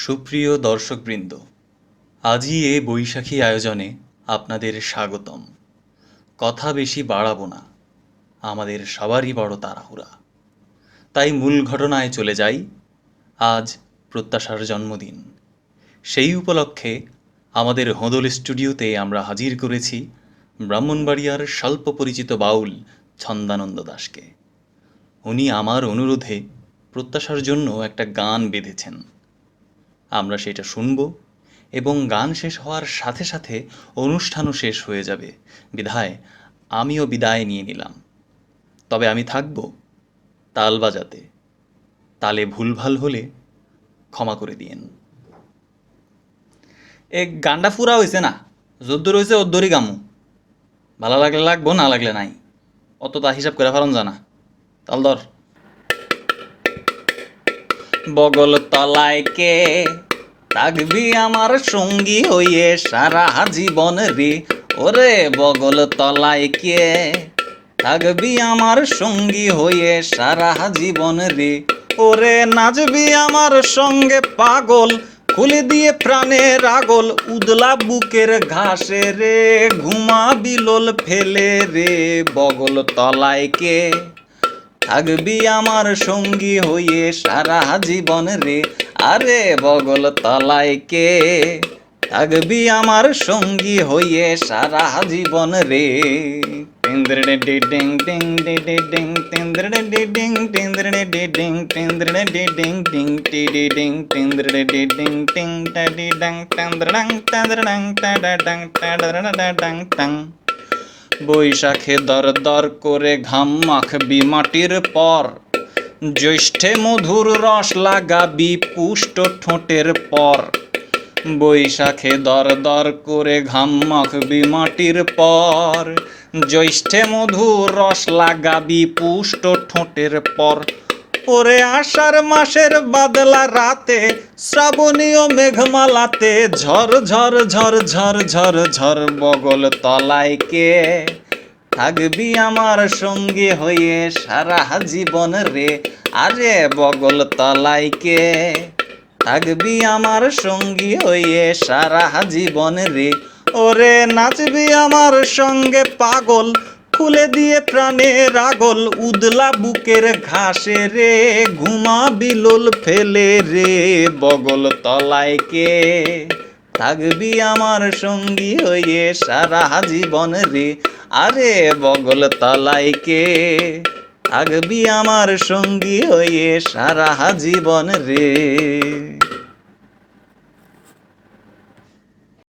সুপ্রিয় দর্শকবৃন্দ, আজই এ বৈশাখী আয়োজনে আপনাদের স্বাগতম। কথা বেশি বাড়াবো না, আমাদের সবারই বড় তাড়াহুড়া, তাই মূল ঘটনায় চলে যাই। আজ প্রত্যাশার জন্মদিন। সেই উপলক্ষে আমাদের হোঁদল স্টুডিওতে আমরা হাজির করেছি ব্রাহ্মণবাড়িয়ার স্বল্প পরিচিত বাউল ছন্দানন্দ দাসকে। উনি আমার অনুরোধে প্রত্যাশার জন্য একটা গান বেঁধেছেন। আমরা সেটা শুনব এবং গান শেষ হওয়ার সাথে সাথে অনুষ্ঠানও শেষ হয়ে যাবে বিধায় আমিও বিদায় নিয়ে নিলাম। তবে আমি থাকব তাল বাজাতে, তালে ভুলভাল হলে ক্ষমা করে দিয়েন। এ গানটা ফুরা হয়েছে না, যদ্দুর হয়েছে ওদ্দুরই গামু। ভালো লাগলে লাগবো, না লাগলে নাই, অত তা হিসাব করে ফারন জানা। তাল ধর। বগল তলায় কে থাকবি আমার সঙ্গী হইয়ে সারা জীবন রে, ওরে বগল তলায় কে থাকবি আমার সঙ্গী হইয়ে সারা জীবন রে, ওরে নাচবি আমার সঙ্গে পাগল খুলে দিয়ে প্রাণের আগল, উদলা বুকের ঘাসে রে ঘুমা বিলোল ফেলে রে, বগল তলায় কে থাকবি আমার সঙ্গী হইয়ে সারা জীবন রে, আরে বগল তলায় কে থাকবি আমার সঙ্গী হইয়ে সারা জীবন রে। বৈশাখে দর দর করে ঘাম মাখবি মাটির পর, জ্যৈষ্ঠে মধুর রস লাগাবি পুষ্ট ঠোঁটের পর। বৈশাখে দর দর করে ঘাম মাখবি মাটির পর, জ্যৈষ্ঠে মধুর রস লাগাবি পুষ্ট ঠোঁটের পর, ওরে আষাঢ় মাসের বাদলা রাতে শ্রাবণীয় মেঘমালাতে ঝর ঝর ঝর ঝর ঝর ঝর, বগল তলায় কে থাকবি আমার সঙ্গী হয়ে সারা জীবন রে, আরে বগল তলায় কে থাকবি আমার সঙ্গী হয়ে সারা জীবন রে, ওরে নাচবি আমার সঙ্গে পাগল খুলে দিয়ে প্রাণের আগল, উদলা বুকের ঘাসে রে ঘুমা বিলোল ফেলে রে, বগল তলায় কে থাকবি আমার সঙ্গী হয়ে সারা জীবন রে, আরে বগল তলায় কে থাকবি আমার সঙ্গী হয়ে সারা জীবন রে।